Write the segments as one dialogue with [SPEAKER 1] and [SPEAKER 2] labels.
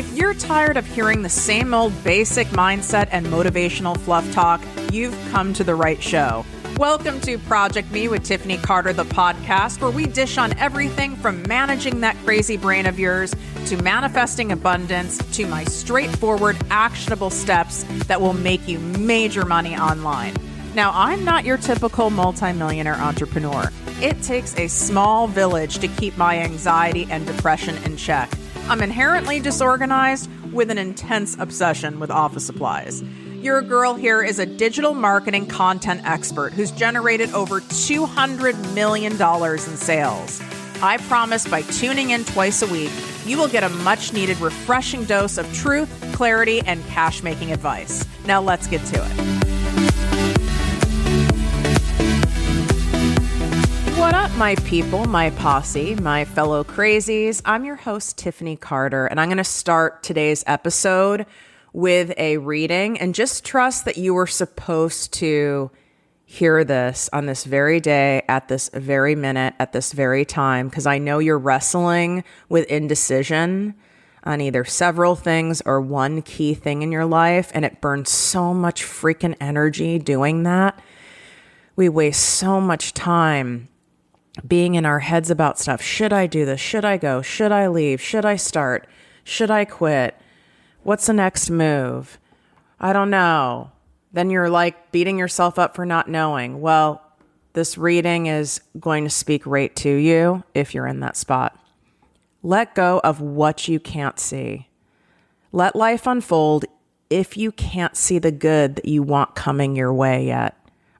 [SPEAKER 1] If you're tired of hearing the same old basic mindset and motivational fluff talk, you've come to the right show. Welcome to Project Me with Tiffany Carter, the podcast, where we dish on everything from managing that crazy brain of yours to manifesting abundance to my straightforward, actionable steps that will make you major money online. Now, I'm not your typical multimillionaire entrepreneur. It takes a small village to keep my anxiety and depression in check. I'm inherently disorganized with an intense obsession with office supplies. Your girl here is a digital marketing content expert who's generated over $200 million in sales. I promise by tuning in twice a week, you will get a much needed refreshing dose of truth, clarity, and cash-making advice. Now let's get to it. What up, my people, my posse, my fellow crazies? I'm your host, Tiffany Carter, and I'm going to start today's episode with a reading, and just trust that you were supposed to hear this on this very day, at this very minute, at this very time, because I know you're wrestling with indecision on either several things or one key thing in your life, and it burns so much freaking energy doing that. We waste so much time being in our heads about stuff. Should I do this? Should I go? Should I leave? Should I start? Should I quit? What's the next move? I don't know. Then you're like beating yourself up for not knowing. Well, this reading is going to speak right to you if you're in that spot. Let go of what you can't see. Let life unfold if you can't see the good that you want coming your way yet.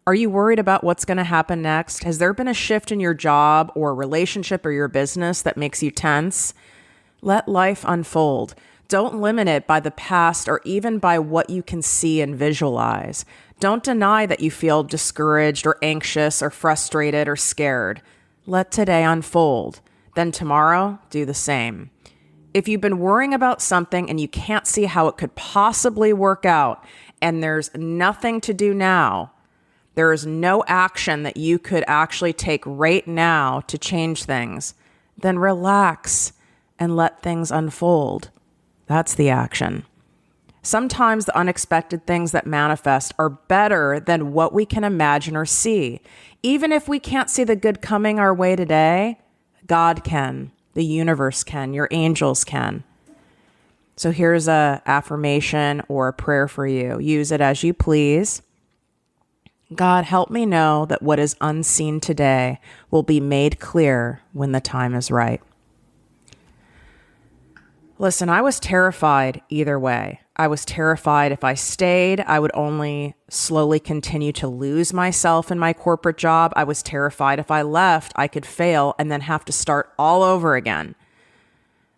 [SPEAKER 1] Are you worried about what's going to happen next? Has there been a shift in your job or relationship or your business that makes you tense? Let life unfold. Don't limit it by the past or even by what you can see and visualize. Don't deny that you feel discouraged or anxious or frustrated or scared. Let today unfold. Then tomorrow, do the same. If you've been worrying about something and you can't see how it could possibly work out and there's nothing to do now, there is no action that you could actually take right now to change things, then relax and let things unfold. That's the action. Sometimes the unexpected things that manifest are better than what we can imagine or see. Even if we can't see the good coming our way today, God can, the universe can, your angels can. So here's a affirmation or a prayer for you. Use it as you please. God, help me know that what is unseen today will be made clear when the time is right. Listen, I was terrified either way. I was terrified if I stayed, I would only slowly continue to lose myself in my corporate job. I was terrified if I left, I could fail and then have to start all over again.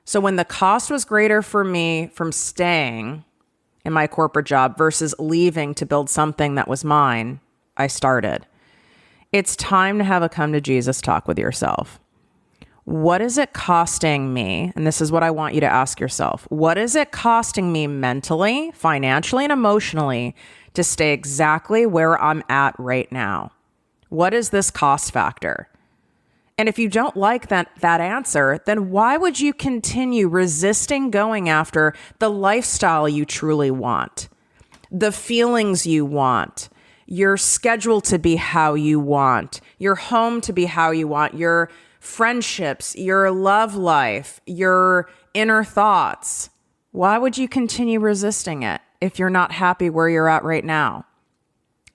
[SPEAKER 1] So when the cost was greater for me from staying in my corporate job versus leaving to build something that was mine, I started. It's time to have a come to Jesus talk with yourself. What is it costing me? And this is what I want you to ask yourself. What is it costing me mentally, financially, and emotionally to stay exactly where I'm at right now? What is this cost factor? And if you don't like that answer, then why would you continue resisting going after the lifestyle you truly want, the feelings you want, your schedule to be how you want, your home to be how you want, your friendships, your love life, your inner thoughts? Why would you continue resisting it if you're not happy where you're at right now?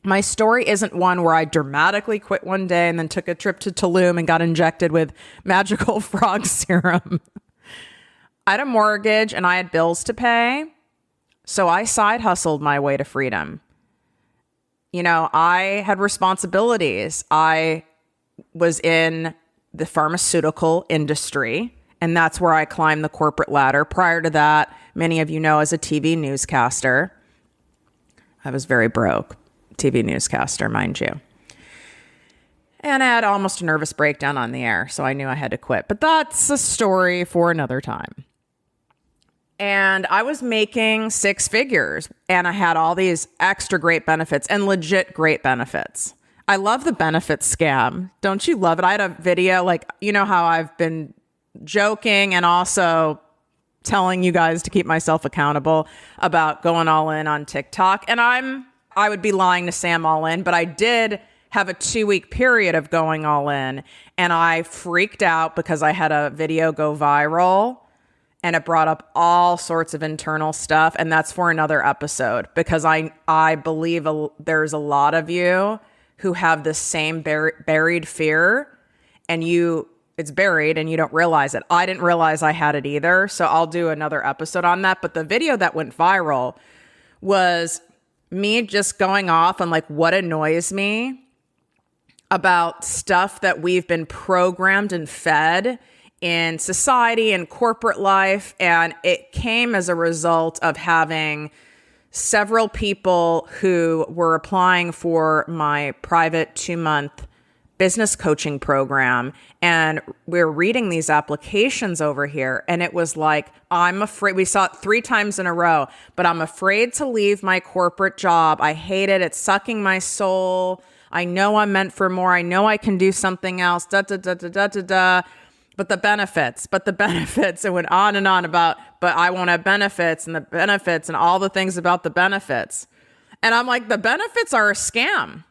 [SPEAKER 1] My story isn't one where I dramatically quit one day and then took a trip to Tulum and got injected with magical frog serum. I had a mortgage and I had bills to pay, so I side hustled my way to freedom. You know, I had responsibilities. I was in the pharmaceutical industry, and that's where I climbed the corporate ladder. Prior to that, many of you know, as a TV newscaster, I was very broke. TV newscaster, mind you. And I had almost a nervous breakdown on the air, so I knew I had to quit. But that's a story for another time. And I was making six figures, and I had all these extra great benefits and legit great benefits. I love the benefits scam. Don't you love it? I had a video, like, you know how I've been joking and also telling you guys to keep myself accountable about going all in on TikTok. And I would be lying to say I'm all in, but I did have a 2-week period of going all in, and I freaked out because I had a video go viral and it brought up all sorts of internal stuff. And that's for another episode, because I believe there's a lot of you who have the same buried fear, and it's buried and you don't realize it. I didn't realize I had it either. So I'll do another episode on that. But the video that went viral was me just going off on like what annoys me about stuff that we've been programmed and fed in society and corporate life. And it came as a result of having several people who were applying for my private 2-month business coaching program. And we're reading these applications over here. And it was like, I'm afraid, we saw it 3 times in a row, but I'm afraid to leave my corporate job. I hate it. It's sucking my soul. I know I'm meant for more. I know I can do something else. But the benefits, it went on and on about, but I won't have benefits and the benefits and all the things about the benefits. And I'm like, the benefits are a scam.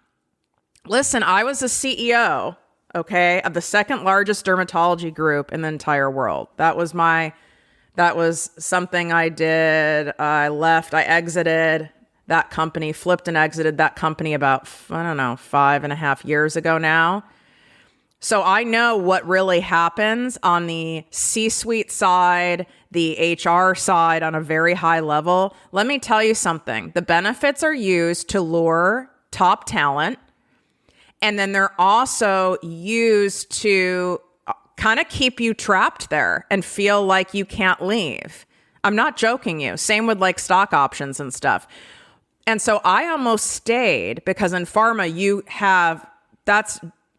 [SPEAKER 1] Listen, I was a CEO, okay, of the second largest dermatology group in the entire world. That was something I did. I exited that company, flipped and exited that company about, 5.5 years ago now. So I know what really happens on the C-suite side, the HR side on a very high level. Let me tell you something. The benefits are used to lure top talent. And then they're also used to kind of keep you trapped there and feel like you can't leave. I'm not joking you. Same with like stock options and stuff. And so I almost stayed because in pharma,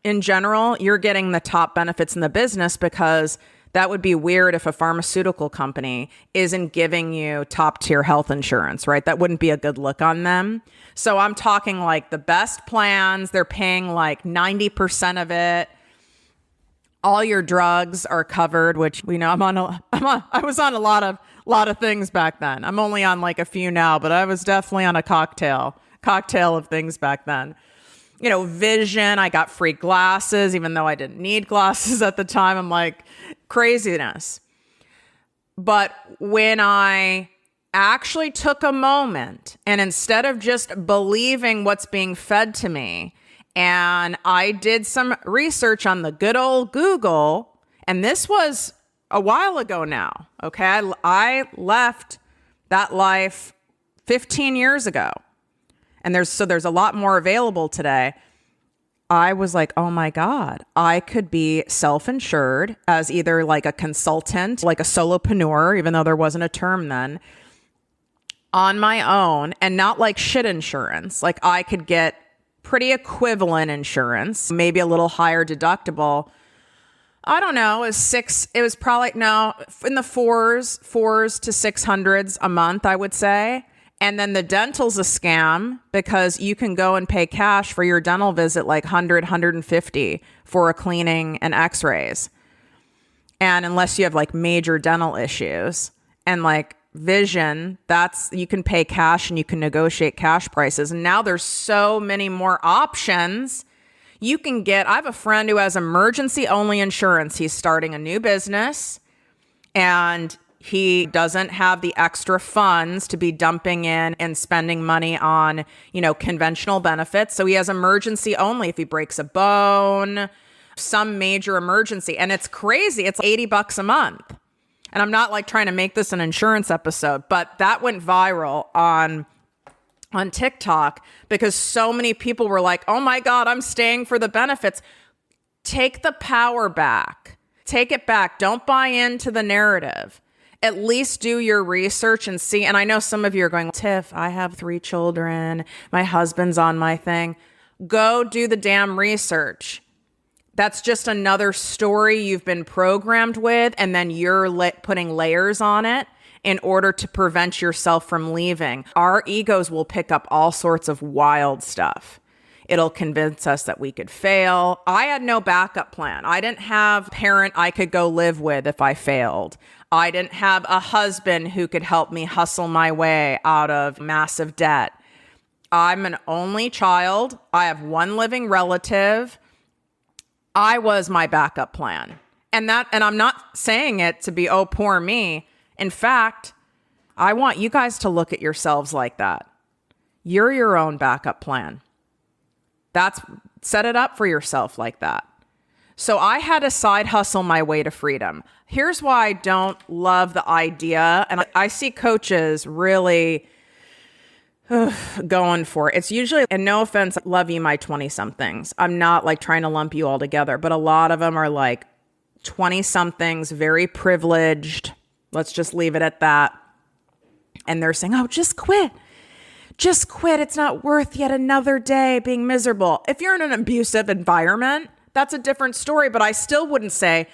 [SPEAKER 1] in general, you're getting the top benefits in the business, because that would be weird if a pharmaceutical company isn't giving you top tier health insurance, right? That wouldn't be a good look on them. So I'm talking like the best plans, they're paying like 90% of it. All your drugs are covered, which we know I was on a lot of things back then. I'm only on like a few now, but I was definitely on a cocktail of things back then. Vision, I got free glasses, even though I didn't need glasses at the time. I'm like, craziness. But when I actually took a moment and instead of just believing what's being fed to me, and I did some research on the good old Google, and this was a while ago now, okay? I left that life 15 years ago. And there's a lot more available today. I was like, oh my God, I could be self-insured as either like a consultant, like a solopreneur, even though there wasn't a term then, on my own, and not like shit insurance. Like I could get pretty equivalent insurance, maybe a little higher deductible. I don't know, it was probably in the fours to 600s a month, I would say. And then the dental's a scam, because you can go and pay cash for your dental visit, like 150 for a cleaning and x-rays. And unless you have like major dental issues, and like vision, you can pay cash and you can negotiate cash prices. And now there's so many more options you can get. I have a friend who has emergency only insurance. He's starting a new business and he doesn't have the extra funds to be dumping in and spending money on, conventional benefits. So he has emergency only if he breaks a bone, some major emergency. And it's crazy. It's $80 a month. And I'm not like trying to make this an insurance episode, but that went viral on TikTok because so many people were like, oh my God, I'm staying for the benefits. Take the power back. Take it back. Don't buy into the narrative. At least do your research and see. And I know some of you are going, Tiff, I have 3 children. My husband's on my thing. Go do the damn research. That's just another story you've been programmed with, and then you're putting layers on it in order to prevent yourself from leaving. Our egos will pick up all sorts of wild stuff It'll convince us that we could fail. I had no backup plan. I didn't have a parent I could go live with if I failed. I didn't have a husband who could help me hustle my way out of massive debt. I'm an only child. I have one living relative. I was my backup plan. And I'm not saying it to be, oh, poor me. In fact, I want you guys to look at yourselves like that. You're your own backup plan. Set it up for yourself like that. So I had to side hustle my way to freedom. Here's why I don't love the idea. And I see coaches really going for it. It's usually, and no offense, love you, my 20 somethings. I'm not like trying to lump you all together, but a lot of them are like 20 somethings, very privileged. Let's just leave it at that. And they're saying, oh, just quit. Just quit. It's not worth yet another day being miserable. If you're in an abusive environment, that's a different story. But I still wouldn't say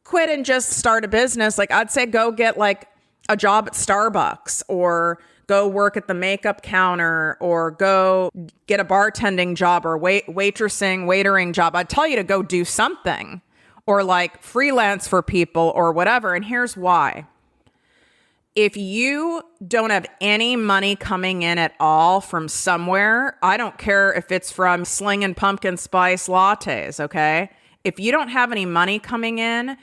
[SPEAKER 1] quit and just start a business. Like I'd say go get like a job at Starbucks or go work at the makeup counter or go get a bartending job or waitering job. I'd tell you to go do something or like freelance for people or whatever. And here's why. If you don't have any money coming in at all from somewhere, I don't care if it's from slinging pumpkin spice lattes, okay? If you don't have any money coming in,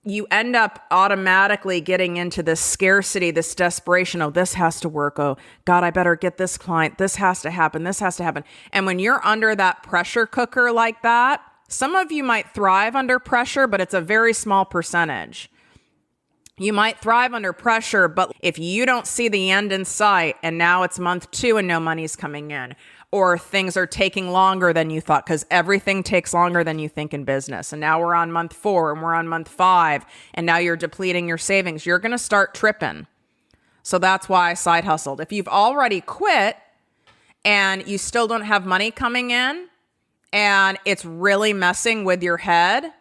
[SPEAKER 1] you end up automatically getting into this scarcity, this desperation. Oh, this has to work. Oh, God, I better get this client. This has to happen. This has to happen. And when you're under that pressure cooker like that, some of you might thrive under pressure, but it's a very small percentage. You might thrive under pressure, but if you don't see the end in sight and now it's month 2 and no money's coming in, or things are taking longer than you thought, because everything takes longer than you think in business. And now we're on month 4 and we're on month 5 and now you're depleting your savings. You're going to start tripping. So that's why I side hustled. If you've already quit and you still don't have money coming in and it's really messing with your head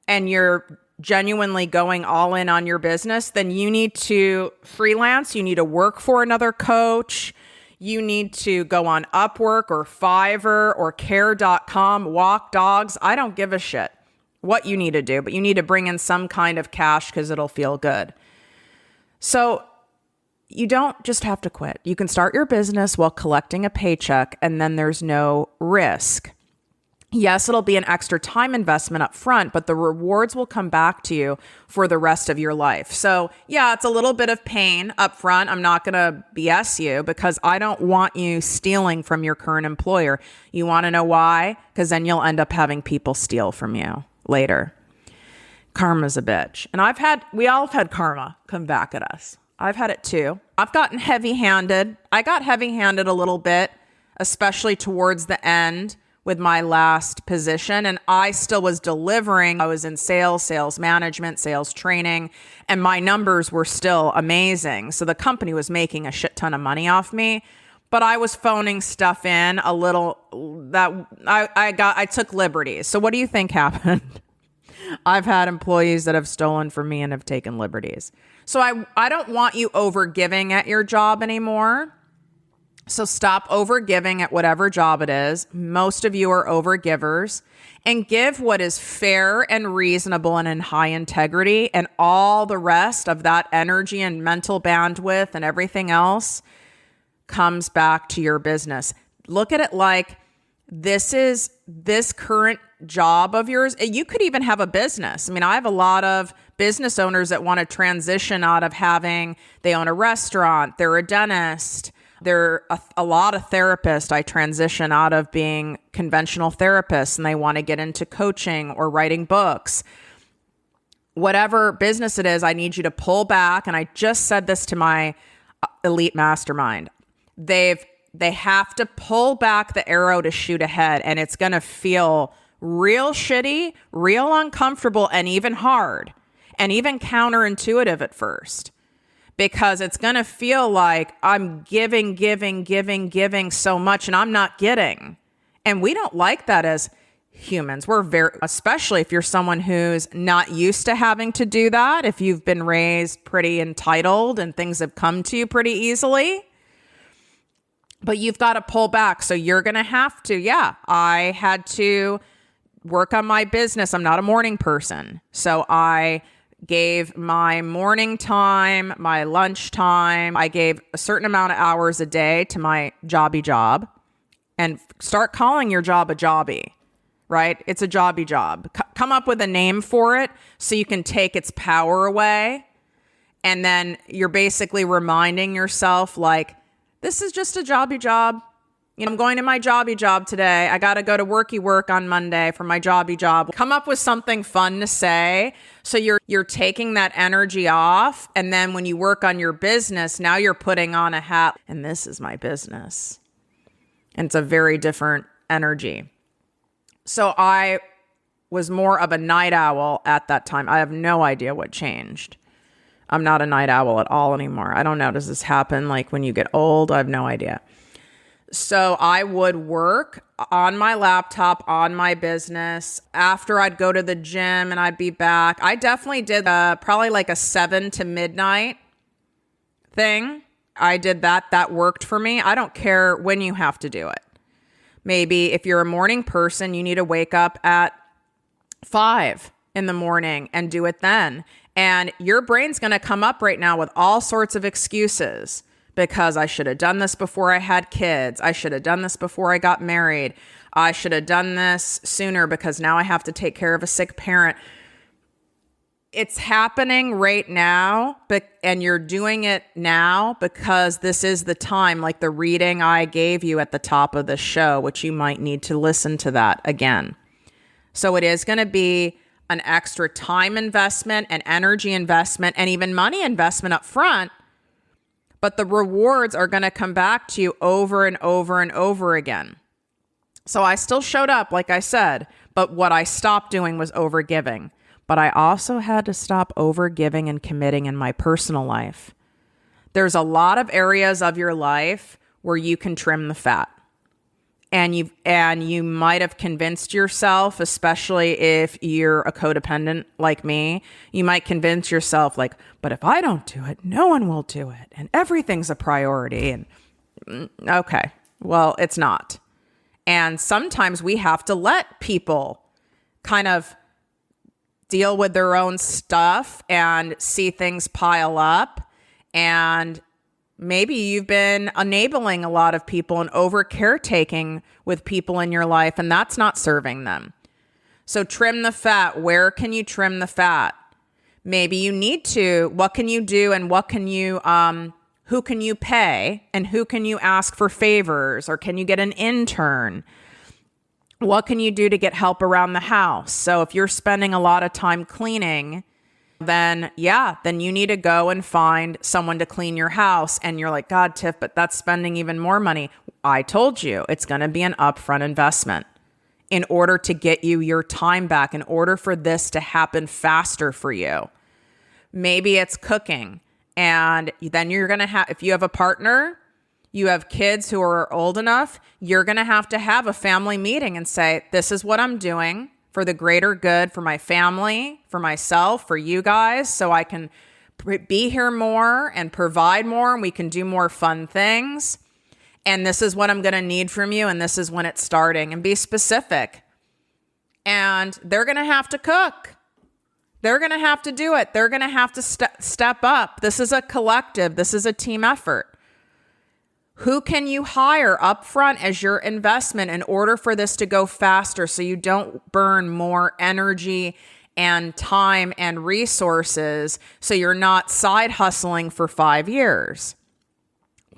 [SPEAKER 1] and you're genuinely going all in on your business, then you need to freelance. You need to work for another coach. You need to go on Upwork or Fiverr or care.com, walk dogs. I don't give a shit what you need to do, but you need to bring in some kind of cash because it'll feel good. So you don't just have to quit. You can start your business while collecting a paycheck, and then there's no risk. Yes, it'll be an extra time investment up front, but the rewards will come back to you for the rest of your life. So yeah, it's a little bit of pain up front. I'm not going to BS you because I don't want you stealing from your current employer. You want to know why? Because then you'll end up having people steal from you later. Karma's a bitch. And we all have had karma come back at us. I've had it too. I've gotten heavy-handed. I got heavy-handed a little bit, especially towards the end with my last position. And I still was delivering. I was in sales management, sales training, and my numbers were still amazing. So the company was making a shit ton of money off me, but I was phoning stuff in a little that I took liberties. So what do you think happened? I've had employees that have stolen from me and have taken liberties. So I don't want you overgiving at your job anymore. So stop overgiving at whatever job it is. Most of you are overgivers, and give what is fair and reasonable and in high integrity, and all the rest of that energy and mental bandwidth and everything else comes back to your business. Look at it like this current job of yours. You could even have a business. I mean, I have a lot of business owners that want to transition out of they own a restaurant, they're a dentist, they're a lot of therapists. I transition out of being conventional therapists and they want to get into coaching or writing books. Whatever business it is, I need you to pull back. And I just said this to my elite mastermind. They have to pull back the arrow to shoot ahead, and it's going to feel real shitty, real uncomfortable, and even hard, and even counterintuitive at first. Because it's going to feel like I'm giving so much and I'm not getting. And we don't like that as humans. Especially if you're someone who's not used to having to do that. If you've been raised pretty entitled and things have come to you pretty easily. but you've got to pull back. So you're going to have to, I had to work on my business. I'm not a morning person. So I gave my morning time, my lunch time. I gave a certain amount of hours a day to my jobby job, and start calling your job a jobby, right? It's a jobby job. Come up with a name for it so you can take its power away. And then you're basically reminding yourself, like, this is just a jobby job. I'm going to my jobby job today. I got to go to worky work on Monday for my jobby job. Come up with something fun to say. So you're taking that energy off. And then when you work on your business, now you're putting on a hat, and this is my business. And it's a very different energy. So I was more of a night owl at that time. I have no idea what changed. I'm not a night owl at all anymore. I don't know. Does this happen like when you get old? I have no idea. So I would work on my laptop, on my business. After I'd go to the gym and I'd be back. I definitely did probably like a 7 to midnight thing. I did that. That worked for me. I don't care when you have to do it. Maybe if you're a morning person, you need to wake up at 5 in the morning and do it then. And your brain's going to come up right now with all sorts of excuses. Because I should have done this before I had kids. I should have done this before I got married. I should have done this sooner because now I have to take care of a sick parent. It's happening right now, and you're doing it now because this is the time, like the reading I gave you at the top of the show, which you might need to listen to that again. So it is going to be an extra time investment and energy investment and even money investment up front. But the rewards are going to come back to you over and over and over again. So I still showed up, like I said, but what I stopped doing was overgiving. But I also had to stop overgiving and committing in my personal life. There's a lot of areas of your life where you can trim the fat. And you might have convinced yourself, especially if you're a codependent like me, you might convince yourself like, but if I don't do it, no one will do it. And everything's a priority. And okay, well, it's not. And sometimes we have to let people kind of deal with their own stuff and see things pile up. And maybe you've been enabling a lot of people and over caretaking with people in your life, and that's not serving them. So trim the fat. Where can you trim the fat? Maybe you need to. What can you do, and what can you, who can you pay, and who can you ask for favors, or can you get an intern? What can you do to get help around the house? So if you're spending a lot of time cleaning, then you need to go and find someone to clean your house. And you're like, God, Tiff, but that's spending even more money. I told you it's going to be an upfront investment in order to get you your time back, in order for this to happen faster for you. Maybe it's cooking. And then you're going to have, if you have a partner, you have kids who are old enough, you're going to have a family meeting and say, this is what I'm doing for the greater good, for my family, for myself, for you guys, so I can be here more and provide more, and we can do more fun things. And this is what I'm going to need from you, and this is when it's starting. And be specific. And they're going to have to cook. They're going to have to do it. They're going to have to step up. This is a collective. This is a team effort. Who can you hire up front as your investment in order for this to go faster so you don't burn more energy and time and resources, so you're not side hustling for 5 years?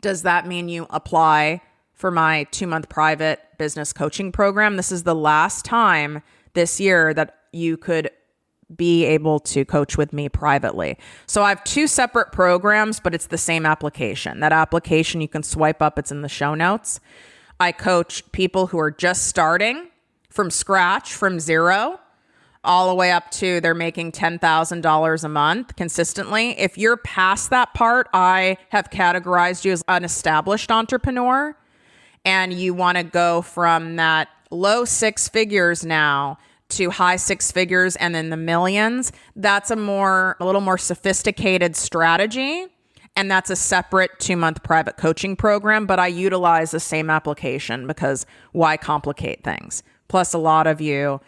[SPEAKER 1] Does that mean you apply for my 2-month private business coaching program? This is the last time this year that you could be able to coach with me privately. So I have 2 separate programs, but it's the same application. That application you can swipe up. It's in the show notes. I coach people who are just starting from scratch, from zero, all the way up to they're making $10,000 a month consistently. If you're past that part, I have categorized you as an established entrepreneur, and you want to go from that low 6 figures now to high 6 figures and then the millions. That's a little more sophisticated strategy. And that's a separate 2-month private coaching program, but I utilize the same application because why complicate things? Plus, a lot of you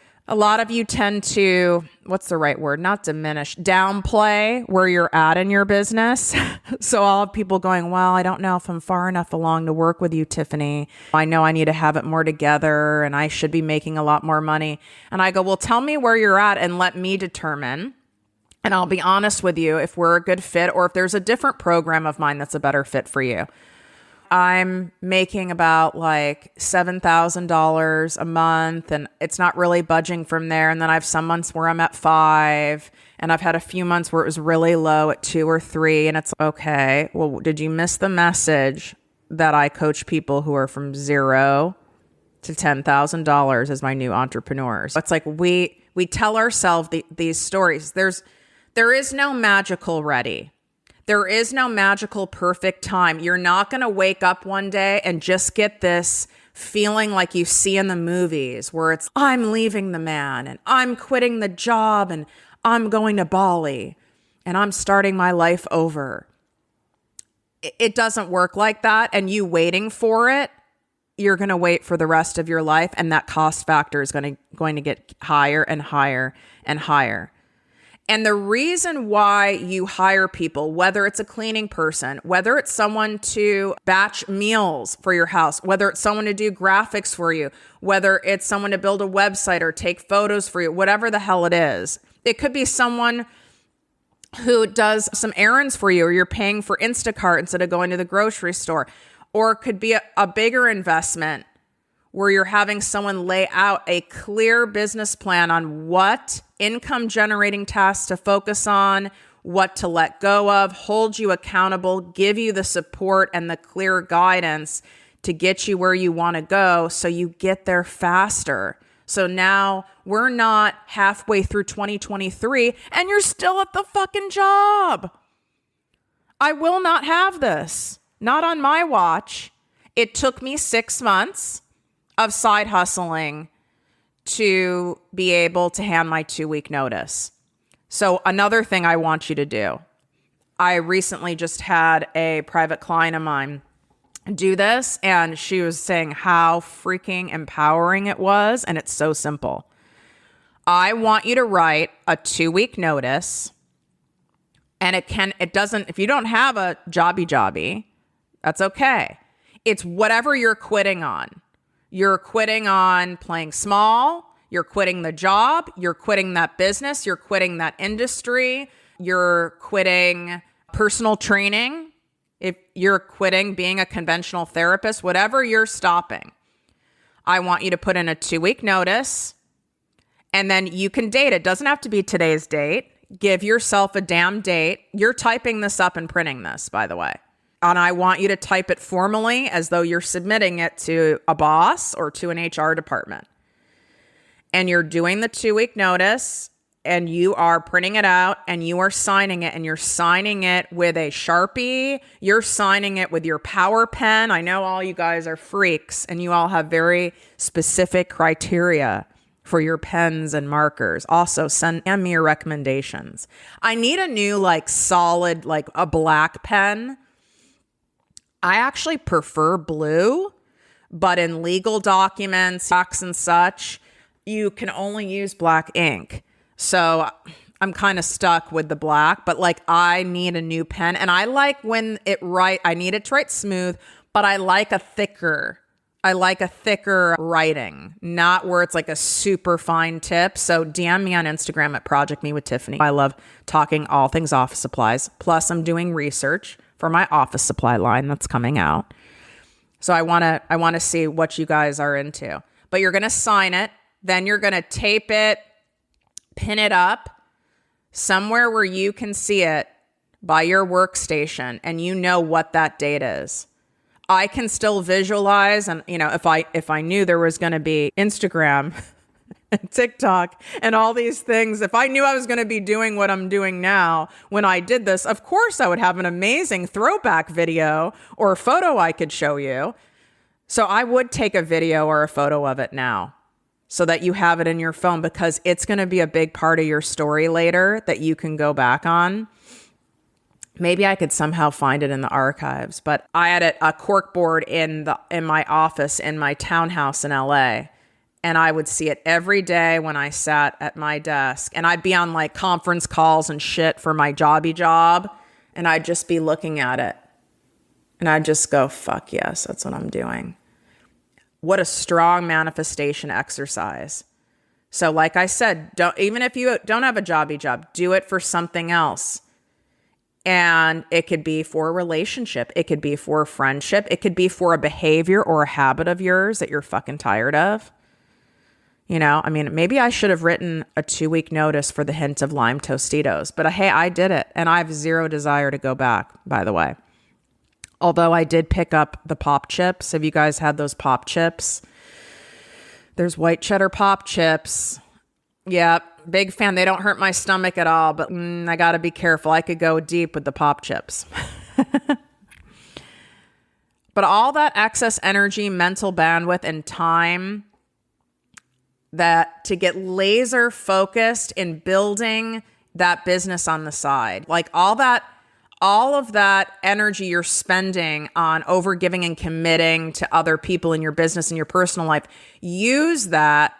[SPEAKER 1] tend to, what's the right word? Not diminish, downplay where you're at in your business. So I'll have people going, well, I don't know if I'm far enough along to work with you, Tiffany. I know I need to have it more together and I should be making a lot more money. And I go, well, tell me where you're at and let me determine. And I'll be honest with you if we're a good fit or if there's a different program of mine that's a better fit for you. I'm making about like $7,000 a month and it's not really budging from there. And then I have some months where I'm at 5 and I've had a few months where it was really low at 2 or 3. And it's okay. Well, did you miss the message that I coach people who are from 0 to $10,000 as my new entrepreneurs? It's like we tell ourselves these stories. There is no magical ready. There is no magical perfect time. You're not going to wake up one day and just get this feeling like you see in the movies where it's, I'm leaving the man and I'm quitting the job and I'm going to Bali and I'm starting my life over. It doesn't work like that. And you waiting for it, you're going to wait for the rest of your life. And that cost factor is going to get higher and higher and higher. And the reason why you hire people, whether it's a cleaning person, whether it's someone to batch meals for your house, whether it's someone to do graphics for you, whether it's someone to build a website or take photos for you, whatever the hell it is. It could be someone who does some errands for you or you're paying for Instacart instead of going to the grocery store. Or it could be a bigger investment where you're having someone lay out a clear business plan on what income generating tasks to focus on, what to let go of, hold you accountable, give you the support and the clear guidance to get you where you want to go so you get there faster. So now we're not halfway through 2023 and you're still at the fucking job. I will not have this. Not on my watch. It took me 6 months of side hustling to be able to hand my 2-week notice. So another thing I want you to do, I recently just had a private client of mine do this and she was saying how freaking empowering it was. And it's so simple. I want you to write a 2-week notice and if you don't have a jobby, that's okay. It's whatever you're quitting on. You're quitting on playing small. You're quitting the job. You're quitting that business. You're quitting that industry. You're quitting personal training. If you're quitting being a conventional therapist, whatever you're stopping, I want you to put in a 2-week notice and then you can date. It doesn't have to be today's date. Give yourself a damn date. You're typing this up and printing this, by the way. And I want you to type it formally as though you're submitting it to a boss or to an HR department. And you're doing the 2-week notice and you are printing it out and you are signing it and you're signing it with a Sharpie. You're signing it with your power pen. I know all you guys are freaks and you all have very specific criteria for your pens and markers. Also, send me your recommendations. I need a new solid, a black pen. I actually prefer blue, but in legal documents, docs and such, you can only use black ink. So I'm kind of stuck with the black, but I need a new pen. And I like when I need it to write smooth, but I like a thicker writing, not where it's a super fine tip. So DM me on Instagram at ProjectME with Tiffany. I love talking all things office supplies. Plus I'm doing research for my office supply line that's coming out. So I want to see what you guys are into. But you're going to sign it, then you're going to tape it, pin it up somewhere where you can see it by your workstation and you know what that date is. I can still visualize and if I knew there was going to be Instagram and TikTok and all these things, if I knew I was going to be doing what I'm doing now when I did this, of course I would have an amazing throwback video or photo I could show you. So I would take a video or a photo of it now so that you have it in your phone because it's going to be a big part of your story later that you can go back on. Maybe I could somehow find it in the archives, but I had a cork board in my office in my townhouse in LA, and I would see it every day when I sat at my desk, and I'd be on like conference calls and shit for my job, and I'd just be looking at it, and I'd just go, fuck yes, that's what I'm doing. What a strong manifestation exercise. So like I said, even if you don't have a job, do it for something else. And it could be for a relationship. It could be for a friendship. It could be for a behavior or a habit of yours that you're fucking tired of. You know, I mean, maybe I should have written a 2-week notice for the hint of lime Tostitos, but hey, I did it. And I have zero desire to go back, by the way. Although I did pick up the pop chips. Have you guys had those pop chips? There's white cheddar pop chips. Yeah, big fan. They don't hurt my stomach at all, but I got to be careful. I could go deep with the pop chips. But all that excess energy, mental bandwidth, and time that to get laser focused in building that business on the side, like all of that energy you're spending on overgiving and committing to other people in your business and your personal life, use that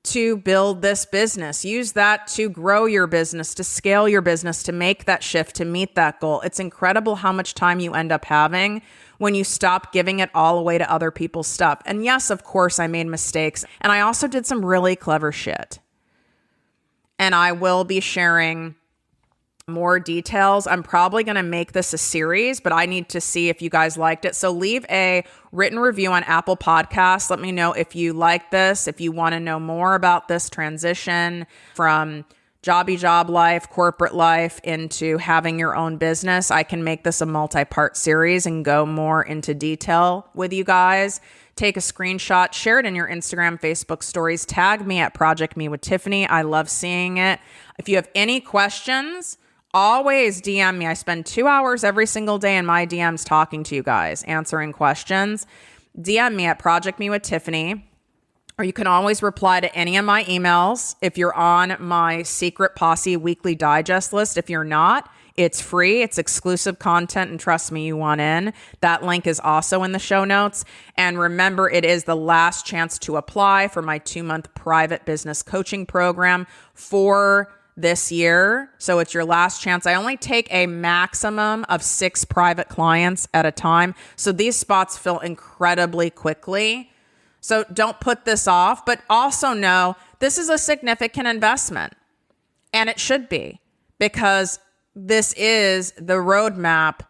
[SPEAKER 1] to build this business. Use that to grow your business, to scale your business, to make that shift, to meet that goal. It's incredible how much time you end up having when you stop giving it all away to other people's stuff. And yes, of course, I made mistakes. And I also did some really clever shit. And I will be sharing more details. I'm probably going to make this a series, but I need to see if you guys liked it. So leave a written review on Apple Podcasts. Let me know if you like this, if you want to know more about this transition from job life, corporate life into having your own business. I can make this a multi-part series and go more into detail with you guys. Take a screenshot, share it in your Instagram, Facebook stories, tag me at ProjectME with Tiffany. I love seeing it. If you have any questions, always DM me. I spend 2 hours every single day in my DMs talking to you guys, answering questions. DM me at ProjectME with Tiffany, or you can always reply to any of my emails if you're on my Secret Posse weekly digest list. If you're not, it's free. It's exclusive content, and trust me, you want in. That link is also in the show notes. And remember, it is the last chance to apply for my 2-month private business coaching program for this year. So it's your last chance. I only take a maximum of 6 private clients at a time. So these spots fill incredibly quickly. So don't put this off, but also know this is a significant investment, and it should be, because this is the roadmap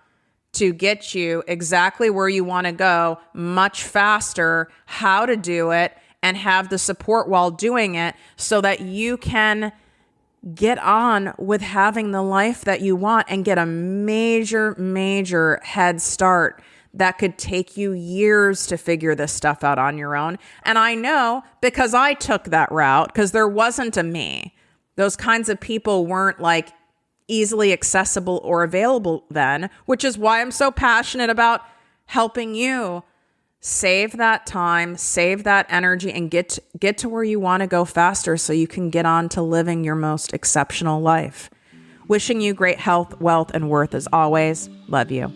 [SPEAKER 1] to get you exactly where you want to go much faster, how to do it, and have the support while doing it so that you can get on with having the life that you want and get a major head start that could take you years to figure this stuff out on your own. And I know because I took that route, because there wasn't a me. Those kinds of people weren't like easily accessible or available then, which is why I'm so passionate about helping you save that time, save that energy, and get to where you want to go faster so you can get on to living your most exceptional life. Wishing you great health, wealth, and worth as always. Love you.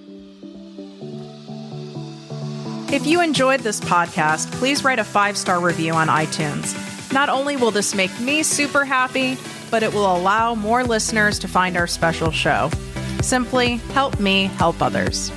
[SPEAKER 1] If you enjoyed this podcast, please write a 5-star review on iTunes. Not only will this make me super happy, but it will allow more listeners to find our special show. Simply help me help others.